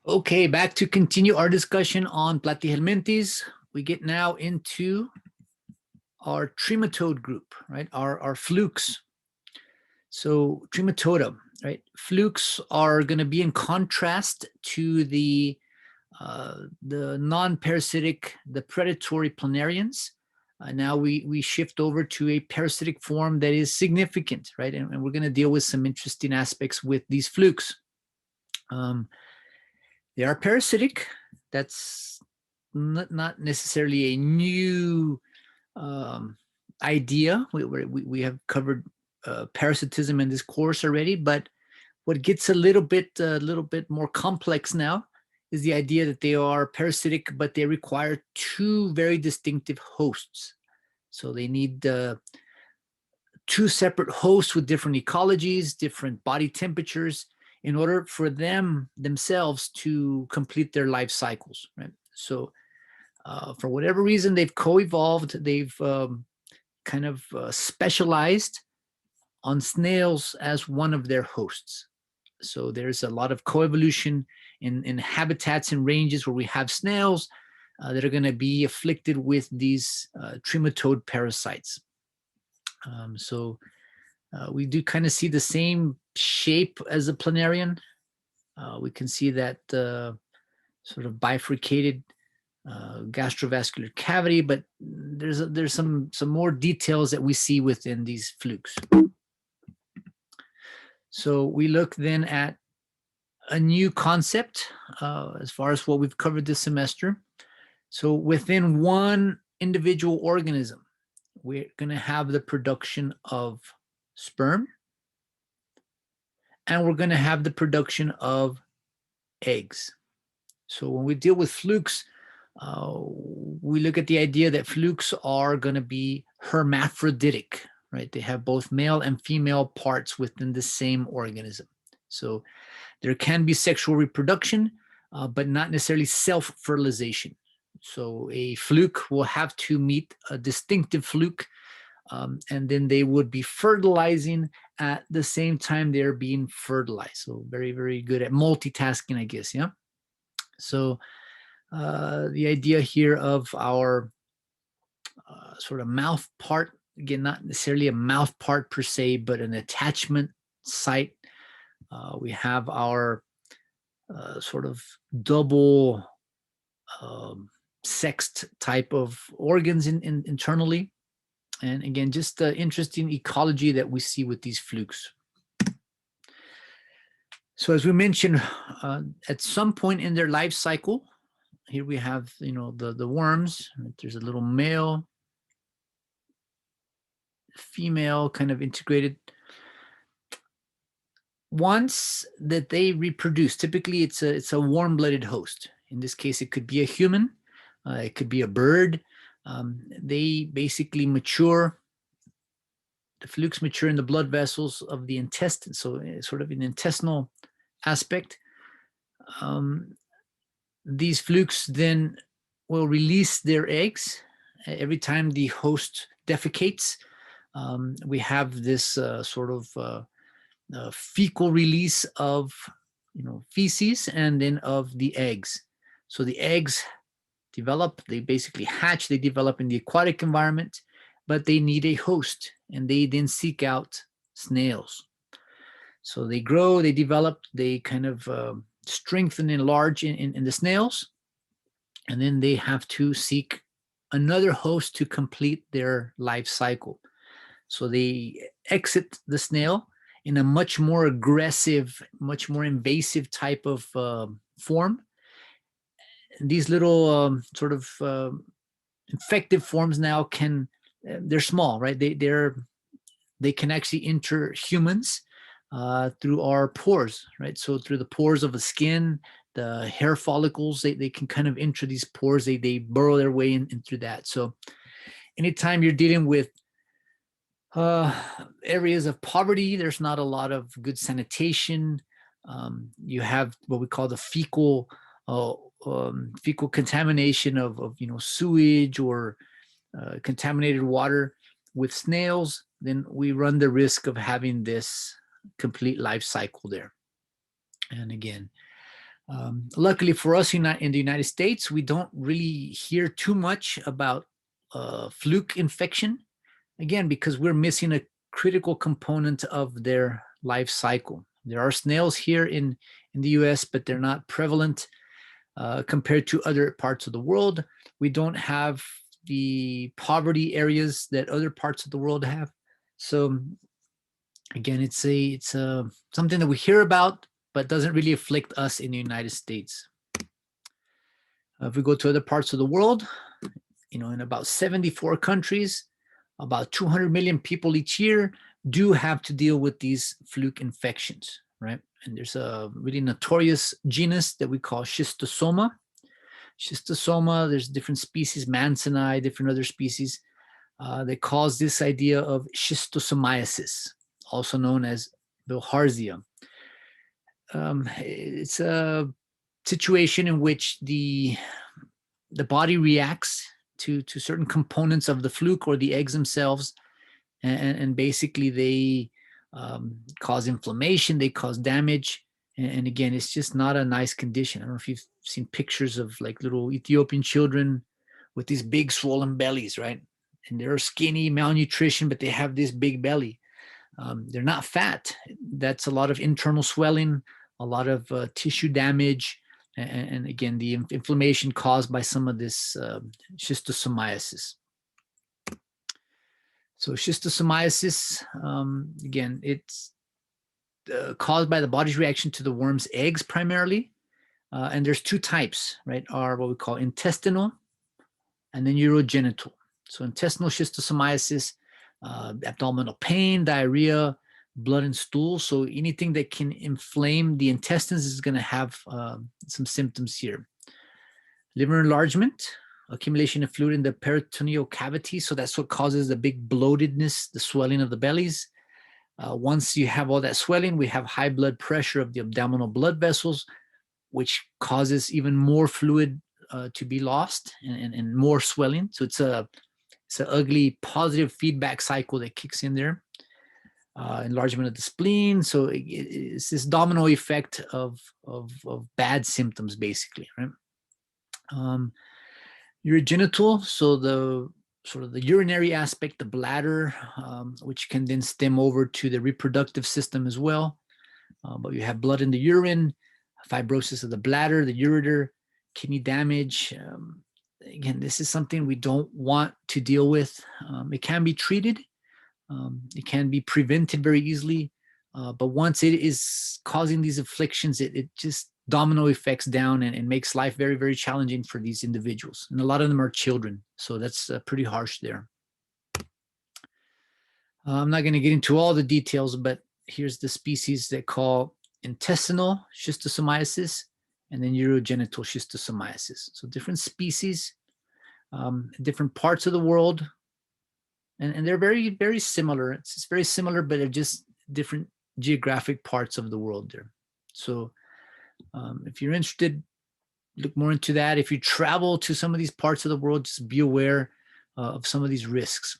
Okay, back to continue our discussion on Platyhelminthes. We get now into our trematode group, right? Our flukes. So Trematoda, right? Flukes are going to be in contrast to the non-parasitic, the predatory planarians. Now we shift over to a parasitic form that is significant, right? And we're going to deal with some interesting aspects with these flukes. They are parasitic. That's not necessarily a new idea. We have covered parasitism in this course already, but what gets a little bit more complex now is the idea that they are parasitic, but they require two very distinctive hosts. So they need two separate hosts with different ecologies, different body temperatures, in order for them themselves to complete their life cycles, right? So for whatever reason, they've co-evolved, they've kind of specialized on snails as one of their hosts. So there's a lot of coevolution in habitats and ranges where we have snails that are going to be afflicted with these trematode parasites. We do kind of see the same shape as a planarian. We can see that sort of bifurcated gastrovascular cavity, but there's some more details that we see within these flukes. So we look then at a new concept as far as what we've covered this semester. So within one individual organism, we're going to have the production of sperm, and we're going to have the production of eggs. So when we deal with flukes, we look at the idea that flukes are going to be hermaphroditic, right? They have both male and female parts within the same organism. So there can be sexual reproduction, but not necessarily self-fertilization. So a fluke will have to meet a distinctive fluke, and then they would be fertilizing at the same time they're being fertilized. So very, very good at multitasking, I guess, yeah? So the idea here of our sort of mouth part, again, not necessarily a mouth part per se, but an attachment site. We have our sort of double sexed type of organs internally. And again, just the interesting ecology that we see with these flukes. So as we mentioned, at some point in their life cycle, here we have, the worms. There's a little male, female kind of integrated. Once that they reproduce, typically it's a warm-blooded host. In this case, it could be a human, it could be a bird. They basically mature. The flukes mature in the blood vessels of the intestine, so sort of an intestinal aspect. These flukes then will release their eggs every time the host defecates. We have this sort of fecal release of feces and then of the eggs. So the eggs develop, they basically hatch, they develop in the aquatic environment, but they need a host, and they then seek out snails. So they grow, they develop, they kind of strengthen and enlarge in the snails, and then they have to seek another host to complete their life cycle. So they exit the snail in a much more aggressive, much more invasive type of form. These little sort of infective forms now they're small, right? They can actually enter humans through our pores, right? So through the pores of the skin, the hair follicles, they can kind of enter these pores. They burrow their way in through that. So anytime you're dealing with areas of poverty, there's not a lot of good sanitation. You have what we call the fecal contamination of sewage or contaminated water. With snails, then we run the risk of having this complete life cycle there. And again, Luckily for us in the United States, we don't really hear too much about fluke infection, again, because we're missing a critical component of their life cycle. There are snails here in the US, but they're not prevalent compared to other parts of the world. We don't have the poverty areas that other parts of the world have. So again, it's something that we hear about, but doesn't really afflict us in the United States. If we go to other parts of the world, in about 74 countries, about 200 million people each year do have to deal with these fluke infections, right? And there's a really notorious genus that we call Schistosoma. Schistosoma, there's different species, Mansoni, different other species that cause this idea of schistosomiasis, also known as bilharzia. It's a situation in which the body reacts to certain components of the fluke or the eggs themselves, and basically they cause inflammation, they cause damage, and again, it's just not a nice condition. I don't know if you've seen pictures of like little Ethiopian children with these big swollen bellies, right? And they're skinny, malnutrition, but they have this big belly. They're not fat. That's a lot of internal swelling, a lot of tissue damage, and again, the inflammation caused by some of this schistosomiasis. So schistosomiasis, again, it's caused by the body's reaction to the worm's eggs primarily. And there's two types, right, are what we call intestinal and then urogenital. So intestinal schistosomiasis, abdominal pain, diarrhea, blood and stool. So anything that can inflame the intestines is going to have some symptoms here. Liver enlargement, accumulation of fluid in the peritoneal cavity. So that's what causes the big bloatedness, the swelling of the bellies. Once you have all that swelling, we have high blood pressure of the abdominal blood vessels, which causes even more fluid to be lost and more swelling. So it's an ugly positive feedback cycle that kicks in there. Enlargement of the spleen. So it's this domino effect of bad symptoms, basically, right? Urogenital, so the sort of the urinary aspect, the bladder, which can then stem over to the reproductive system as well. But you have blood in the urine, fibrosis of the bladder, the ureter, kidney damage. Again, this is something we don't want to deal with. It can be treated. It can be prevented very easily. But once it is causing these afflictions, it just domino effects down and makes life very, very challenging for these individuals. And a lot of them are children. So that's pretty harsh there. I'm not going to get into all the details, but here's the species that call intestinal schistosomiasis and then urogenital schistosomiasis. So different species, different parts of the world. And they're very, very similar. It's very similar, but they're just different geographic parts of the world there. So if you're interested, look more into that. If you travel to some of these parts of the world, just be aware of some of these risks.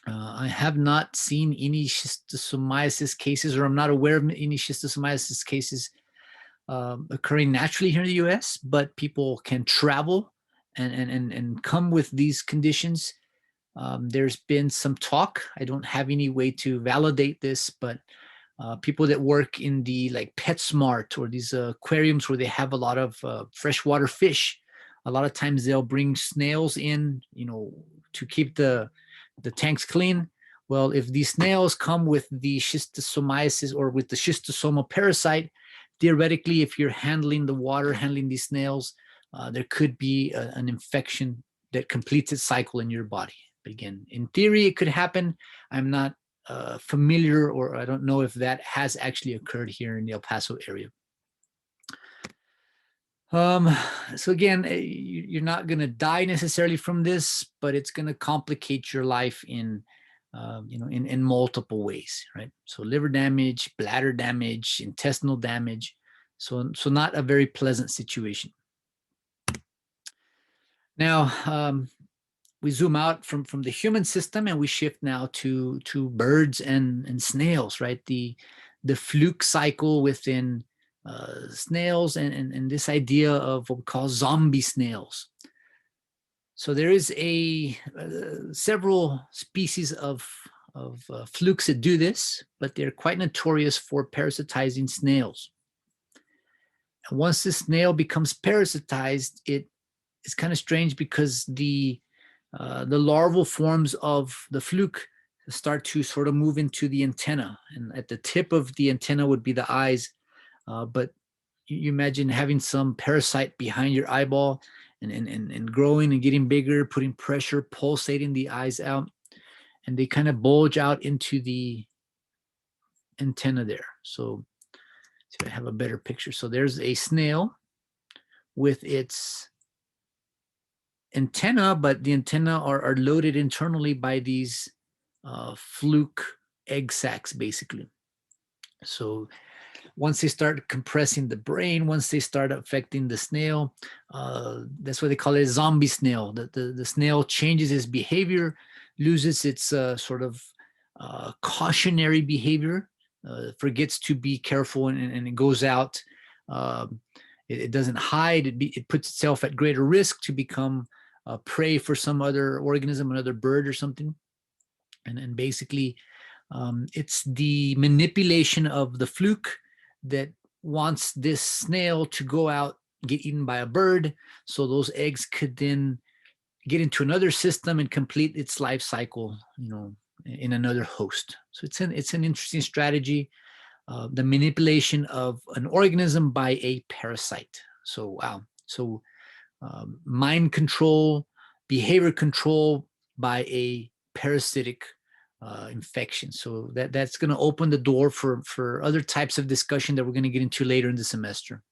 I have not seen any schistosomiasis cases, or I'm not aware of any schistosomiasis cases occurring naturally here in the US, but people can travel and come with these conditions. There's been some talk. I don't have any way to validate this, but people that work in the like PetSmart or these aquariums where they have a lot of freshwater fish, a lot of times they'll bring snails in, to keep the tanks clean. Well, if these snails come with the schistosomiasis or with the schistosoma parasite, theoretically, if you're handling the water, handling these snails, there could be an infection that completes its cycle in your body. But again, in theory, it could happen. I'm not familiar, or I don't know if that has actually occurred here in the El Paso area. So again, you're not going to die necessarily from this, but it's going to complicate your life in multiple ways, right? So liver damage, bladder damage, intestinal damage. So not a very pleasant situation. Now, we zoom out from the human system and we shift now to birds and snails, right? The fluke cycle within snails and this idea of what we call zombie snails. So there is several species of flukes that do this, but they're quite notorious for parasitizing snails. And once the snail becomes parasitized, it's kind of strange because the larval forms of the fluke start to sort of move into the antenna, and at the tip of the antenna would be the eyes. But you imagine having some parasite behind your eyeball and growing and getting bigger, putting pressure, pulsating the eyes out, and they kind of bulge out into the antenna there. So I have a better picture. So there's a snail with its antenna, but the antenna are loaded internally by these fluke egg sacs, basically. So once they start compressing the brain, once they start affecting the snail, that's what they call it, a zombie snail. The snail changes its behavior, loses its sort of cautionary behavior, forgets to be careful, and it goes out. It doesn't hide. It puts itself at greater risk to become prey for some other organism, another bird or something. And basically, it's the manipulation of the fluke that wants this snail to go out, get eaten by a bird, so those eggs could then get into another system and complete its life cycle, in another host. So it's an interesting strategy, the manipulation of an organism by a parasite. So wow. So mind control, behavior control by a parasitic infection. So that's going to open the door for other types of discussion that we're going to get into later in the semester.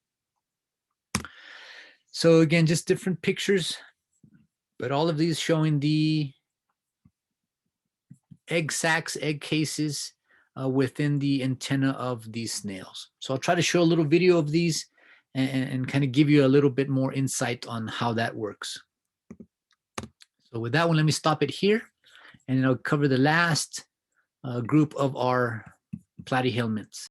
So again, just different pictures, but all of these showing the egg sacs, egg cases within the antenna of these snails. So I'll try to show a little video of these and kind of give you a little bit more insight on how that works. So with that one, let me stop it here, and I'll cover the last group of our platyhelminthes.